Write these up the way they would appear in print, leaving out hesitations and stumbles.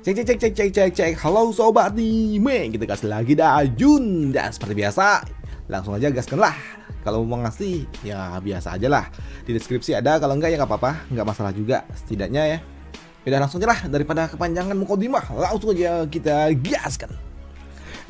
Cek. Halo sobat anime, kita kasih lagi dah Jun. Dan seperti biasa, langsung aja gaskan lah. Kalau mau ngasih, ya biasa aja lah. Di deskripsi ada, kalau enggak ya nggak apa-apa, nggak masalah juga. Setidaknya ya. Udah langsung aja lah, daripada kepanjangan mukodimah, langsung aja kita gaskan.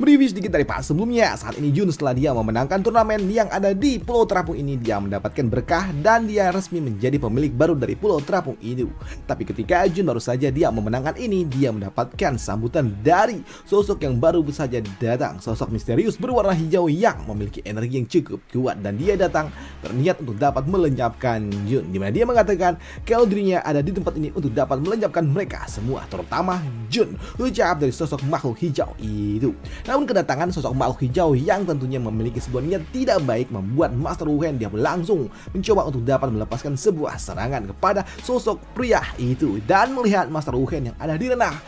Mereview sedikit dari pas sebelumnya. Saat ini Jun setelah dia memenangkan turnamen yang ada di Pulau Terapung ini, dia mendapatkan berkah dan dia resmi menjadi pemilik baru dari Pulau Terapung itu. Tapi ketika Jun baru saja dia memenangkan ini, dia mendapatkan sambutan dari sosok yang baru saja datang, sosok misterius berwarna hijau yang memiliki energi yang cukup kuat, dan dia datang berniat untuk dapat melenyapkan Jun, dimana dia mengatakan kalau dirinya ada di tempat ini untuk dapat melenyapkan mereka semua, terutama Jun. Ucap dari sosok makhluk hijau itu. Namun kedatangan sosok makhluk hijau yang tentunya memiliki sebuah niat tidak baik membuat Master Wuhan dia langsung mencoba untuk dapat melepaskan sebuah serangan kepada sosok pria itu, dan melihat Master Wuhan yang ada di ranah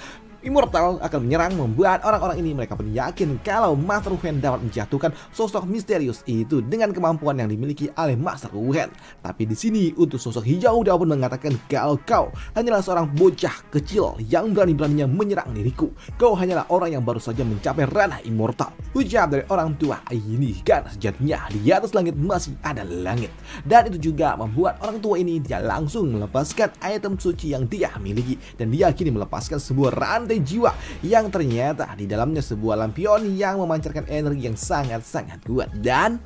Immortal akan menyerang, membuat orang-orang ini mereka pun yakin kalau Master Wuhan dapat menjatuhkan sosok misterius itu dengan kemampuan yang dimiliki oleh Master Wuhan. Tapi di sini untuk sosok hijau dia pun mengatakan kalau kau hanyalah seorang bocah kecil yang berani-beraninya menyerang diriku. Kau hanyalah orang yang baru saja mencapai ranah Immortal. Ucap dari orang tua ini, karena sejatinya di atas langit masih ada langit. Dan itu juga membuat orang tua ini dia langsung melepaskan item suci yang dia miliki, dan dia kini melepaskan sebuah rantai jiwa yang ternyata di dalamnya sebuah lampion yang memancarkan energi yang sangat-sangat kuat, dan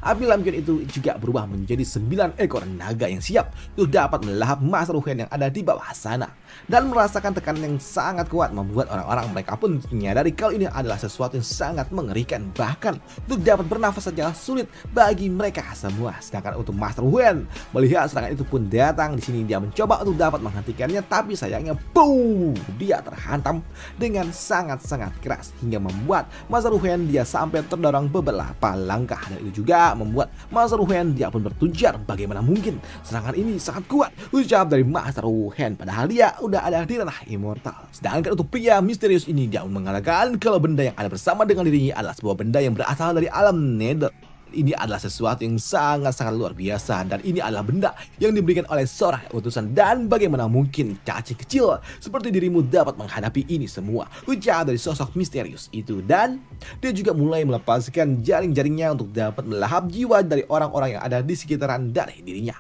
api lampion itu juga berubah menjadi 9 ekor naga yang siap untuk dapat melahap Master Wuhan yang ada di bawah sana. Dan merasakan tekanan yang sangat kuat membuat orang-orang mereka pun menyadari kalau ini adalah sesuatu yang sangat mengerikan, bahkan untuk dapat bernafas saja sulit bagi mereka semua. Sedangkan untuk Master Wuhan melihat serangan itu pun datang, di sini dia mencoba untuk dapat menghentikannya, tapi sayangnya dia terhantam dengan sangat-sangat keras hingga membuat Master Wuhan dia sampai terdorong beberapa langkah, dan itu juga membuat Master Wuhan dia pun bertujar bagaimana mungkin serangan ini sangat kuat, ucap dari Master Wuhan, padahal dia udah ada di ranah Immortal. Sedangkan untuk pria misterius ini dia mengatakan kalau benda yang ada bersama dengan dirinya adalah sebuah benda yang berasal dari alam Nether. Ini adalah sesuatu yang sangat-sangat luar biasa, dan ini adalah benda yang diberikan oleh seorang utusan, dan bagaimana mungkin cacing kecil seperti dirimu dapat menghadapi ini semua, ucap dari sosok misterius itu. Dan dia juga mulai melepaskan jaring-jaringnya untuk dapat melahap jiwa dari orang-orang yang ada di sekitaran dari dirinya.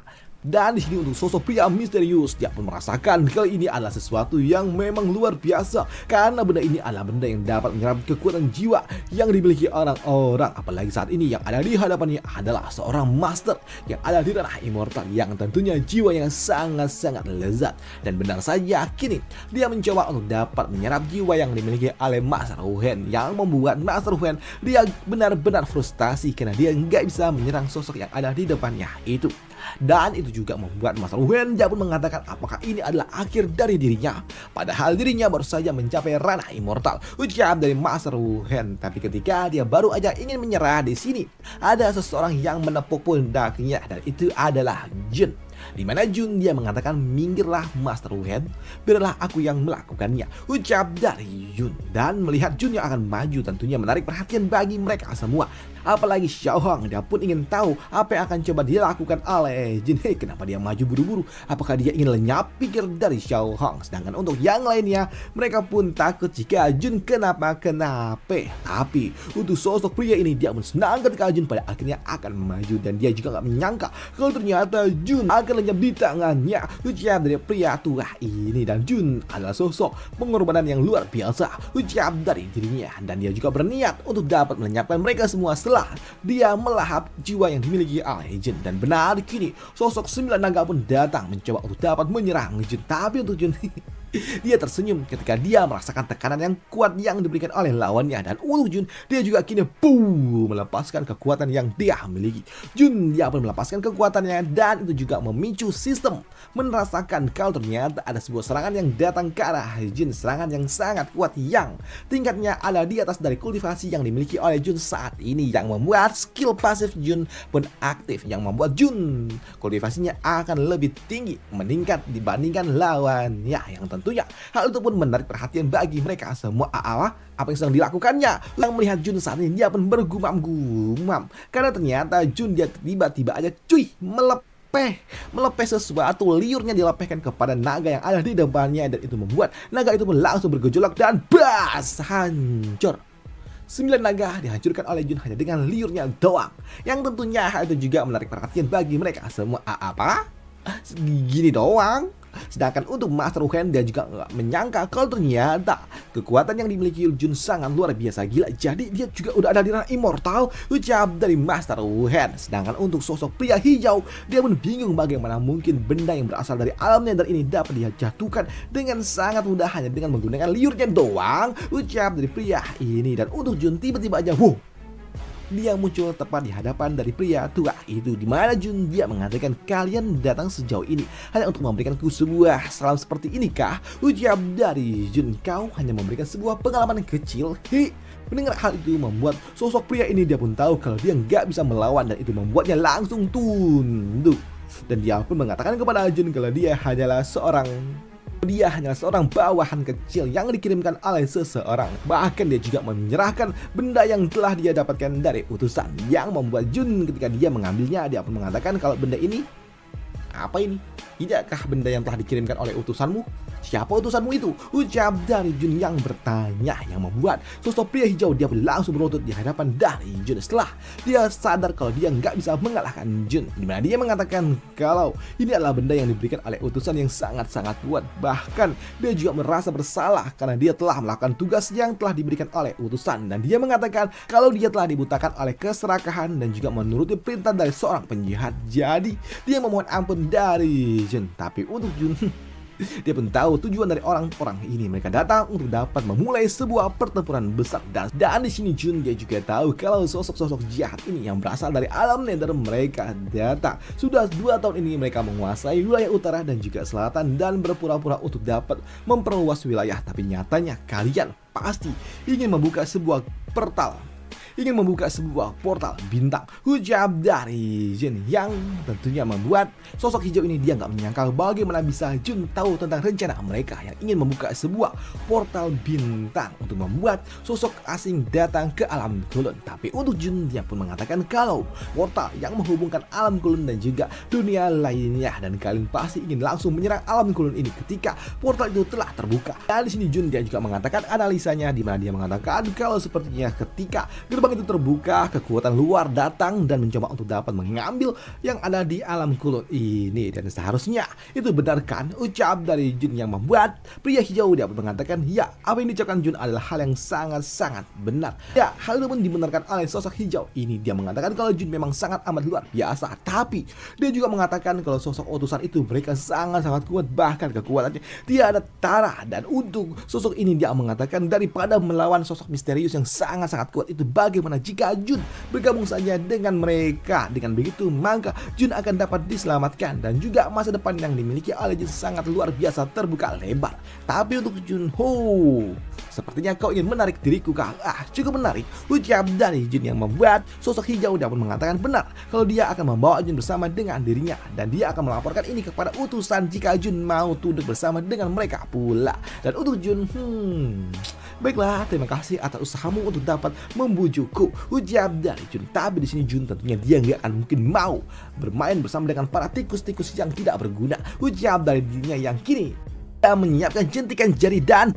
Dan di sini untuk sosok pria misterius dia pun merasakan kalau ini adalah sesuatu yang memang luar biasa, karena benda ini adalah benda yang dapat menyerap kekuatan jiwa yang dimiliki orang-orang, apalagi saat ini yang ada di hadapannya adalah seorang master yang ada di ranah Immortal yang tentunya jiwa yang sangat-sangat lezat. Dan benar saja kini dia mencoba untuk dapat menyerap jiwa yang dimiliki oleh Master Wuhan, yang membuat Master Wuhan dia benar-benar frustasi karena dia nggak bisa menyerang sosok yang ada di depannya itu. Dan itu juga membuat Master Wuhan dia pun mengatakan apakah ini adalah akhir dari dirinya, padahal dirinya baru saja mencapai ranah Immortal, ucap dari Master Wuhan. Tapi ketika dia baru aja ingin menyerah, di sini ada seseorang yang menepuk pundaknya, dan itu adalah Jun. Dimana Jun dia mengatakan minggirlah Master Wuhan, biarlah aku yang melakukannya, ucap dari Jun. Dan melihat Jun yang akan maju tentunya menarik perhatian bagi mereka semua, apalagi Xiaohong dia pun ingin tahu apa yang akan coba dilakukan oleh Jun. Kenapa dia maju buru-buru, apakah dia ingin lenyap, pikir dari Xiaohong. Sedangkan untuk yang lainnya mereka pun takut jika Jun kenapa-kenapa. Tapi untuk sosok pria ini dia pun senang ketika Jun pada akhirnya akan maju, dan dia juga gak menyangka kalau ternyata Jun akan lenyap di tangannya, ucap dari pria tua ini. Dan Jun adalah sosok pengorbanan yang luar biasa, ucap dari dirinya, dan dia juga berniat untuk dapat melenyapkan mereka semua setelah dia melahap jiwa yang dimiliki oleh Jun. Dan benar kini sosok 9 naga pun datang mencoba untuk dapat menyerang Jun, tapi untuk Jun dia tersenyum ketika dia merasakan tekanan yang kuat yang diberikan oleh lawannya. Dan untuk Jun dia juga kini melepaskan kekuatan yang dia miliki. Jun dia pun melepaskan kekuatannya, dan itu juga memicu sistem merasakan kalau ternyata ada sebuah serangan yang datang ke arah Jun, serangan yang sangat kuat yang tingkatnya ada di atas dari kultivasi yang dimiliki oleh Jun saat ini, yang membuat skill pasif Jun pun aktif, yang membuat Jun kultivasinya akan lebih tinggi meningkat dibandingkan lawannya, yang tentunya hal itu pun menarik perhatian bagi mereka semua. Apa yang sedang dilakukannya? Yang melihat Jun saat ini dia pun bergumam-gumam karena ternyata Jun dia tiba-tiba aja melepeh sesuatu. Liurnya dilepehkan kepada naga yang ada di depannya, dan itu membuat naga itu pun langsung bergejolak dan bas, hancur. 9 naga dihancurkan oleh Jun hanya dengan liurnya doang. Yang tentunya hal itu juga menarik perhatian bagi mereka semua. Apa? Gini doang? Sedangkan untuk Master Wu, dia juga nggak menyangka kalau ternyata kekuatan yang dimiliki Jun sangat luar biasa gila. Jadi dia juga udah ada di ranah immortal, ucap dari Master Wu. Sedangkan untuk sosok pria hijau, dia pun bingung bagaimana mungkin benda yang berasal dari alam Nether ini dapat dia jatuhkan dengan sangat mudah hanya dengan menggunakan liurnya doang, ucap dari pria ini. Dan untuk Jun tiba-tiba aja, wow, dia muncul tepat di hadapan dari pria tua itu, di mana Jun dia mengatakan, kalian datang sejauh ini hanya untuk memberikanku sebuah salam seperti ini kah? Ucap dari Jun, kau hanya memberikan sebuah pengalaman kecil. Mendengar hal itu membuat sosok pria ini dia pun tahu kalau dia nggak bisa melawan, dan itu membuatnya langsung tunduk. Dan dia pun mengatakan kepada Jun kalau dia hanyalah seorang bawahan kecil yang dikirimkan oleh seseorang. Bahkan dia juga menyerahkan benda yang telah dia dapatkan dari utusan, yang membuat Jun ketika dia mengambilnya, dia pun mengatakan kalau benda ini, apa ini? Tidakkah benda yang telah dikirimkan oleh utusanmu? Siapa utusanmu itu? Ucap dari Jun yang bertanya, yang membuat sosok pria hijau dia pun langsung berlutut di hadapan dari Jun setelah dia sadar kalau dia nggak bisa mengalahkan Jun, dimana dia mengatakan kalau ini adalah benda yang diberikan oleh utusan yang sangat-sangat kuat. Bahkan dia juga merasa bersalah karena dia telah melakukan tugas yang telah diberikan oleh utusan, dan dia mengatakan kalau dia telah dibutakan oleh keserakahan dan juga menuruti perintah dari seorang penjahat. Jadi dia memohon ampun dari Jun. Tapi untuk Jun, dia pun tahu tujuan dari orang-orang ini. Mereka datang untuk dapat memulai sebuah pertempuran besar, dan di sini Jun dia juga tahu kalau sosok-sosok jahat ini yang berasal dari alam Nether mereka datang. Sudah 2 tahun ini mereka menguasai wilayah utara dan juga selatan dan berpura-pura untuk dapat memperluas wilayah. Tapi nyatanya kalian pasti ingin membuka sebuah portal bintang, ucap dari Jun, yang tentunya membuat sosok hijau ini dia nggak menyangka bagaimana bisa Jun tahu tentang rencana mereka yang ingin membuka sebuah portal bintang untuk membuat sosok asing datang ke alam kulon. Tapi untuk Jun dia pun mengatakan kalau portal yang menghubungkan alam kulon dan juga dunia lainnya, dan kalian pasti ingin langsung menyerang alam kulon ini ketika portal itu telah terbuka. Dan di sini Jun dia juga mengatakan analisanya, di mana dia mengatakan kalau sepertinya ketika gerbang itu terbuka, kekuatan luar datang dan mencoba untuk dapat mengambil yang ada di alam kulon ini. Dan seharusnya itu benar kan? Ucap dari Jun yang membuat pria hijau dia mengatakan, ya, apa yang diucapkan Jun adalah hal yang sangat-sangat benar. Ya, hal itu pun dibenarkan oleh sosok hijau ini. Dia mengatakan kalau Jun memang sangat amat luar biasa, tapi dia juga mengatakan kalau sosok utusan itu mereka sangat-sangat kuat, bahkan kekuatannya tiada tara. Dan untuk sosok ini dia mengatakan daripada melawan sosok misterius yang sangat-sangat kuat itu, bagaimana jika Jun bergabung saja dengan mereka? Dengan begitu maka Jun akan dapat diselamatkan, dan juga masa depan yang dimiliki oleh Jun sangat luar biasa terbuka lebar. Tapi untuk Jun, sepertinya kau ingin menarik diriku kah? Cukup menarik, ucap dari Jun yang membuat sosok hijau dia pun mengatakan benar kalau dia akan membawa Jun bersama dengan dirinya, dan dia akan melaporkan ini kepada utusan jika Jun mau tunduk bersama dengan mereka pula. Dan untuk Jun, baiklah, terima kasih atas usahamu untuk dapat membujukku, ucap dari Jun. Tapi di sini Jun tentunya dia nggak akan mungkin mau bermain bersama dengan para tikus-tikus yang tidak berguna, ucap dari dirinya yang kini dia menyiapkan jentikan jari dan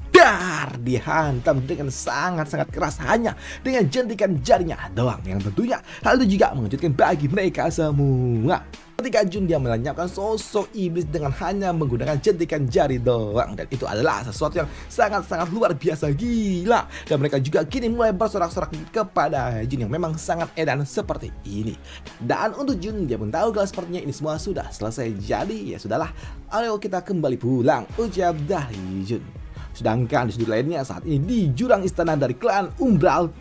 dihantam dengan sangat-sangat keras hanya dengan jentikan jarinya doang, yang tentunya hal itu juga mengejutkan bagi mereka semua. Ketika Jun dia melenyapkan sosok iblis dengan hanya menggunakan jentikan jari doang, dan itu adalah sesuatu yang sangat-sangat luar biasa gila. Dan mereka juga kini mulai bersorak-sorak kepada Jun yang memang sangat edan seperti ini. Dan untuk Jun dia pun tahu kalau sepertinya ini semua sudah selesai, jadi ya sudahlah, ayo kita kembali pulang, ucap dari Jun. Sedangkan di sudut lainnya saat ini di jurang istana dari klan Umbral,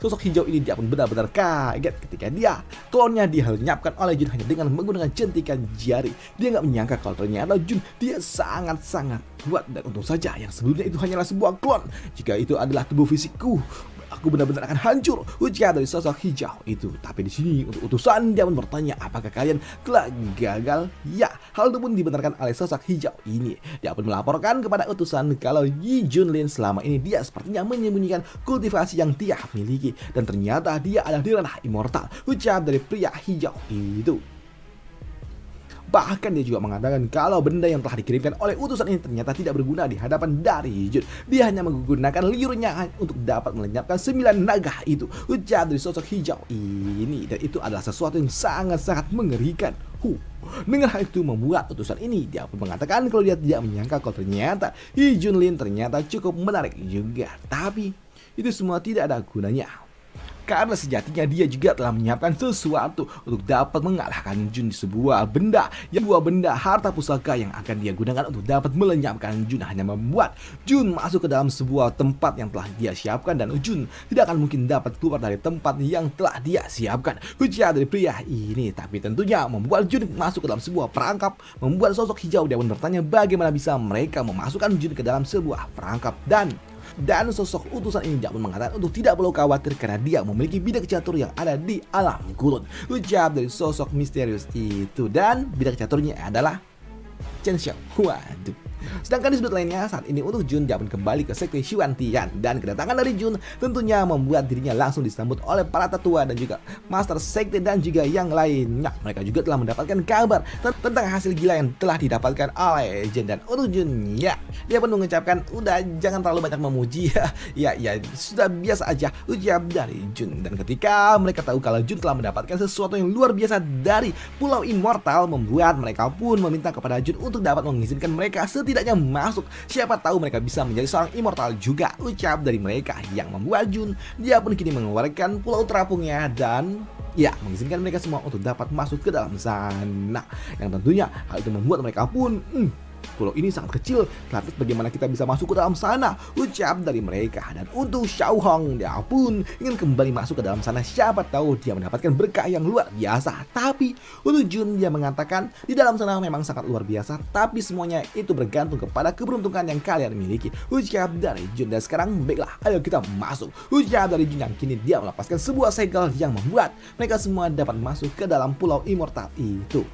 sosok hijau ini dia pun benar-benar kaget ketika klonnya dilenyapkan oleh Jun hanya dengan menggunakan jentikan jari. Dia nggak menyangka kalau ternyata Jun dia sangat-sangat kuat, dan untung saja yang sebelumnya itu hanyalah sebuah klon. Jika itu adalah tubuh fisikku, aku benar-benar akan hancur, ujar dari sosok hijau itu. Tapi di sini untuk utusan dia pun bertanya apakah kalian telah gagal? Ya, hal itu pun dibenarkan oleh sosok hijau ini. Dia pun melaporkan kepada utusan kalau Yi Junlin selama ini dia sepertinya menyembunyikan kultivasi yang dia miliki, dan ternyata dia ada di ranah immortal, ujar dari pria hijau itu. Bahkan dia juga mengatakan kalau benda yang telah dikirimkan oleh utusan ini ternyata tidak berguna di hadapan dari Jun. Dia hanya menggunakan liurnya untuk dapat melenyapkan 9 naga itu, ujar dari sosok hijau ini. Dan itu adalah sesuatu yang sangat-sangat mengerikan. Dengan hal itu membuat utusan ini dia pun mengatakan kalau dia tidak menyangka kalau ternyata Lee Junlin ternyata cukup menarik juga. Tapi itu semua tidak ada gunanya, karena sejatinya dia juga telah menyiapkan sesuatu untuk dapat mengalahkan Jun di sebuah benda harta pusaka yang akan dia gunakan untuk dapat melenyapkan Jun. Hanya membuat Jun masuk ke dalam sebuah tempat yang telah dia siapkan, dan Jun tidak akan mungkin dapat keluar dari tempat yang telah dia siapkan, ujar dari pria ini. Tapi tentunya membuat Jun masuk ke dalam sebuah perangkap, membuat sosok hijau dia pun bertanya bagaimana bisa mereka memasukkan Jun ke dalam sebuah perangkap. Dan sosok utusan ini pun mengatakan untuk tidak perlu khawatir karena dia memiliki bidak catur yang ada di alam gurun, ujar dari sosok misterius itu. Dan bidak caturnya adalah Chen Xiao. Waduh. Sedangkan di sudut lainnya saat ini untuk Jun dia pun kembali ke sekte Xuantian, dan kedatangan dari Jun tentunya membuat dirinya langsung disambut oleh para tetua dan juga master sekte dan juga yang lainnya. Mereka juga telah mendapatkan kabar tentang hasil gila yang telah didapatkan oleh Jun. Dan untuk Jun ya, dia pun mengucapkan udah jangan terlalu banyak memuji ya sudah biasa aja, ujar dari Jun. Dan ketika mereka tahu kalau Jun telah mendapatkan sesuatu yang luar biasa dari Pulau Immortal, membuat mereka pun meminta kepada Jun untuk dapat mengizinkan mereka setidaknya masuk. Siapa tahu mereka bisa menjadi seorang immortal juga, ucap dari mereka, yang membuat Jun dia pun kini mengeluarkan pulau terapungnya dan ya mengizinkan mereka semua untuk dapat masuk ke dalam sana. Yang tentunya hal itu membuat mereka pun pulau ini sangat kecil, lantas bagaimana kita bisa masuk ke dalam sana, ucap dari mereka. Dan untuk Xiao Hong dia pun ingin kembali masuk ke dalam sana, siapa tahu dia mendapatkan berkah yang luar biasa. Tapi untuk Jun dia mengatakan di dalam sana memang sangat luar biasa, tapi semuanya itu bergantung kepada keberuntungan yang kalian miliki, ucap dari Jun. Dan sekarang baiklah, ayo kita masuk, ucap dari Jun, yang kini dia melepaskan sebuah segel yang membuat mereka semua dapat masuk ke dalam pulau immortal itu.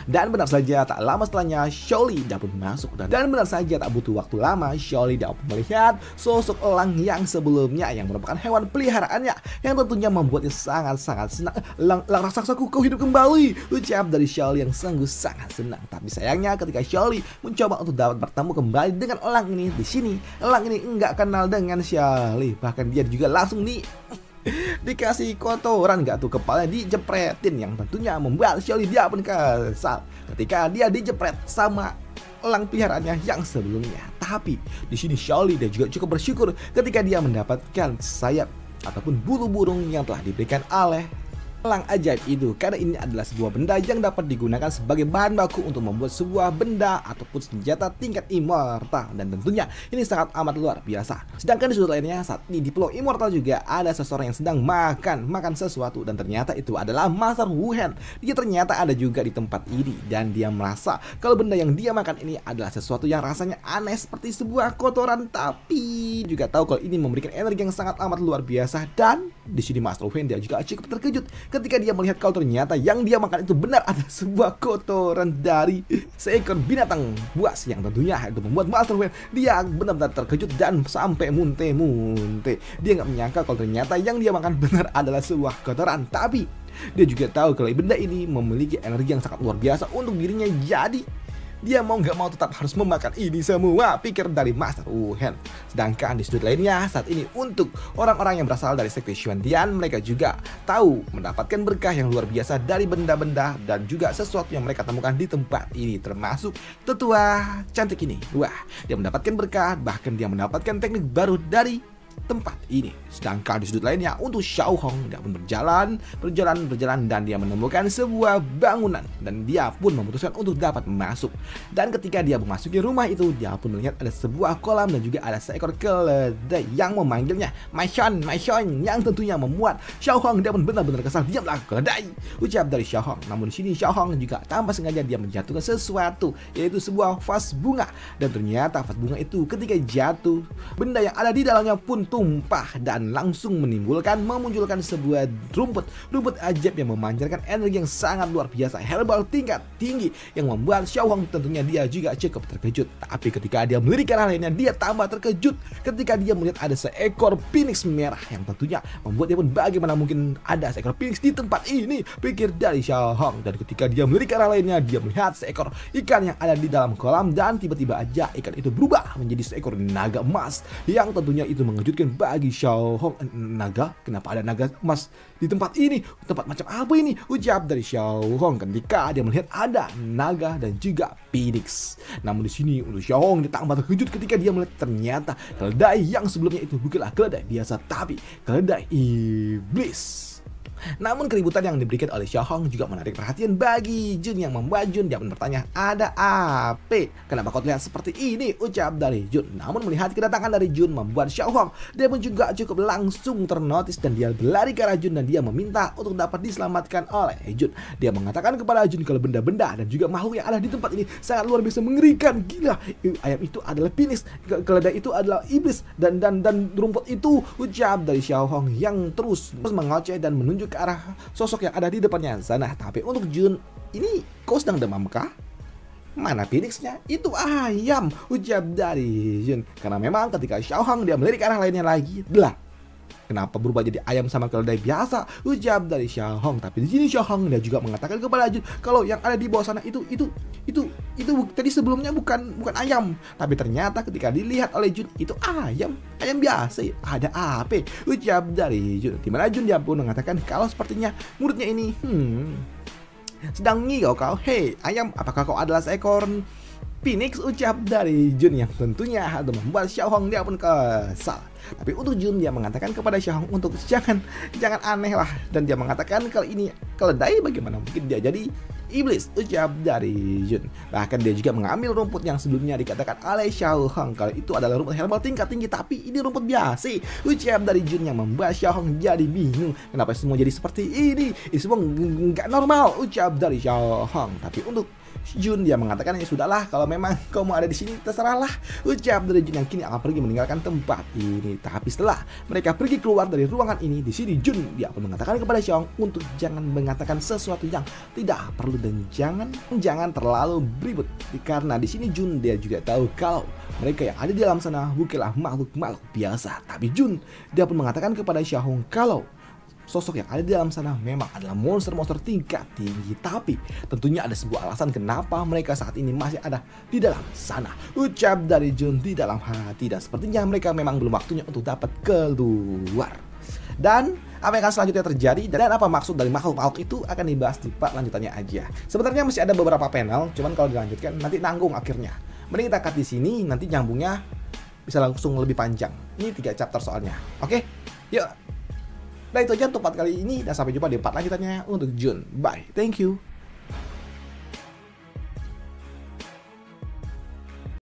Dan benar saja tak lama setelahnya Xiaoli dapat masuk, dan benar saja tak butuh waktu lama Xiaoli dapat melihat sosok elang yang sebelumnya yang merupakan hewan peliharaannya, yang tentunya membuatnya sangat-sangat senang. Elang raksasa kau hidup kembali, ucap dari Xiaoli yang sungguh sangat senang. Tapi sayangnya ketika Xiaoli mencoba untuk dapat bertemu kembali dengan elang ini, di sini elang ini enggak kenal dengan Xiaoli, bahkan dia juga langsung dikasih kotoran gak tuh, kepalanya dijepretin, yang tentunya membuat Xiaoli dia pun kesal ketika dia dijepret sama elang peliharaannya yang sebelumnya. Tapi di sini Xiaoli dia juga cukup bersyukur ketika dia mendapatkan sayap ataupun bulu burung yang telah diberikan oleh elang ajaib itu, karena ini adalah sebuah benda yang dapat digunakan sebagai bahan baku untuk membuat sebuah benda ataupun senjata tingkat immortal, dan tentunya ini sangat amat luar biasa. Sedangkan di sudut lainnya saat ini di Pulau Immortal juga ada seseorang yang sedang makan sesuatu, dan ternyata itu adalah Master Wu Hen. Dia ternyata ada juga di tempat ini, dan dia merasa kalau benda yang dia makan ini adalah sesuatu yang rasanya aneh seperti sebuah kotoran, tapi juga tahu kalau ini memberikan energi yang sangat amat luar biasa. Dan di sini Master Wu Hen dia juga cukup terkejut ketika dia melihat kalau ternyata yang dia makan itu benar adalah sebuah kotoran dari seekor binatang buas, yang tentunya itu membuat Master Wu dia benar-benar terkejut dan sampai muntah-muntah. Dia nggak menyangka kalau ternyata yang dia makan benar adalah sebuah kotoran. Tapi dia juga tahu kalau benda ini memiliki energi yang sangat luar biasa untuk dirinya, jadi dia mau nggak mau tetap harus memakan ini semua, pikir dari Master Wu Hen. Sedangkan di sudut lainnya saat ini untuk orang-orang yang berasal dari sekte Xuantian, mereka juga tahu mendapatkan berkah yang luar biasa dari benda-benda dan juga sesuatu yang mereka temukan di tempat ini, termasuk tetua cantik ini. Wah, dia mendapatkan berkah, bahkan dia mendapatkan teknik baru dari tempat ini. Sedangkan di sudut lainnya untuk Xiao Hong dia pun berjalan dan dia menemukan sebuah bangunan, dan dia pun memutuskan untuk dapat masuk. Dan ketika dia memasuki rumah itu, dia pun melihat ada sebuah kolam dan juga ada seekor keledai yang memanggilnya Maishon, yang tentunya membuat Xiao Hong dia pun benar-benar kesal. Diamlah keledai, ucap dari Xiao Hong. Namun di sini Xiao Hong juga tanpa sengaja dia menjatuhkan sesuatu, yaitu sebuah vas bunga, dan ternyata vas bunga itu ketika jatuh, benda yang ada di dalamnya pun tumpah dan langsung memunculkan sebuah rumput ajaib yang memancarkan energi yang sangat luar biasa, herbal tingkat tinggi, yang membuat Xiaohong tentunya dia juga cukup terkejut. Tapi ketika dia melirik ke arah lainnya, dia tambah terkejut ketika dia melihat ada seekor phoenix merah yang tentunya membuat dia pun bagaimana mungkin ada seekor phoenix di tempat ini, pikir dari Xiaohong. Dan ketika dia melirik ke arah lainnya, dia melihat seekor ikan yang ada di dalam kolam, dan tiba-tiba aja ikan itu berubah menjadi seekor naga emas yang tentunya itu mengejutkan bagi Xiaohong. Naga? Kenapa ada naga emas di tempat ini? Tempat macam apa ini? Ucap dari Xiaohong ketika dia melihat ada naga dan juga phoenix. Namun di sini untuk Xiaohong ditambah terkejut ketika dia melihat ternyata keledai yang sebelumnya itu bukanlah keledai biasa, tapi keledai iblis. Namun keributan yang diberikan oleh Xiaohong juga menarik perhatian bagi Jun, yang membuat Jun dia pun bertanya, ada apa? Kenapa kau terlihat seperti ini? Ucap dari Jun. Namun melihat kedatangan dari Jun membuat Xiaohong dia pun juga cukup langsung ternotis, dan dia berlari ke arah Jun dan dia meminta untuk dapat diselamatkan oleh Jun. Dia mengatakan kepada Jun kalau benda-benda dan juga makhluk yang ada di tempat ini sangat luar biasa mengerikan. Gila, ayam itu adalah phoenix, keledai itu adalah iblis, dan rumput itu, ucap dari Xiaohong yang terus mengoceh dan menunjuk ke arah sosok yang ada di depannya sana. Tapi untuk Jun, ini kau sedang demam kah? Mana phoenixnya? Itu ayam, ucap dari Jun. Karena memang ketika Xiaohong dia melirik ke arah lainnya lagi, kenapa berubah jadi ayam sama keledai biasa? Ucap dari Xiaohong. Tapi di sini Xiaohong dia juga mengatakan kepada Jun kalau yang ada di bawah sana itu tadi sebelumnya bukan ayam, tapi ternyata ketika dilihat oleh Jun itu ayam biasa. Ada apa? Ucap dari Jun. Dimana Jun dia pun mengatakan kalau sepertinya mulutnya ini sedang ngigau kau. Hei ayam, apakah kau adalah seekor phoenix? Ucap dari Jun yang tentunya membuat Xiaohong dia pun kesal. Tapi untuk Jun dia mengatakan kepada Xiaohong untuk jangan aneh lah, dan dia mengatakan kalau ini keledai bagaimana mungkin dia jadi iblis, ucap dari Jun. Bahkan dia juga mengambil rumput yang sebelumnya dikatakan oleh Xiaohong kalau itu adalah rumput herbal tingkat tinggi, tapi ini rumput biasa, ucap dari Jun yang membuat Xiaohong jadi bingung. Kenapa semua jadi seperti ini? Ini semua nggak normal, ucap dari Xiaohong. Tapi untuk Jun dia mengatakan ya sudahlah, kalau memang kau mau ada di sini terserahlah, ucap dari Jun yang kini akan pergi meninggalkan tempat ini. Tapi setelah mereka pergi keluar dari ruangan ini, di sini Jun dia akan mengatakan kepada Xiaohong untuk jangan mengatakan sesuatu yang tidak perlu dan jangan terlalu beribut, karena di sini Jun dia juga tahu kalau mereka yang ada di dalam sana bukanlah makhluk biasa. Tapi Jun dia pun mengatakan kepada Xiaohong kalau sosok yang ada di dalam sana memang adalah monster tingkat tinggi, tapi tentunya ada sebuah alasan kenapa mereka saat ini masih ada di dalam sana, ucap dari Jun di dalam hati. Dan sepertinya mereka memang belum waktunya untuk dapat keluar. Dan apa yang akan selanjutnya terjadi dan apa maksud dari makhluk itu akan dibahas di part lanjutannya aja. Sebenarnya masih ada beberapa panel, cuman kalau dilanjutkan nanti nanggung akhirnya. Mending kita cut di sini, nanti nyambungnya bisa langsung lebih panjang. Ini 3 chapter soalnya. Oke? Yuk. Nah itu aja untuk part kali ini, dan sampai jumpa di part lanjutannya untuk Jun. Bye, thank you.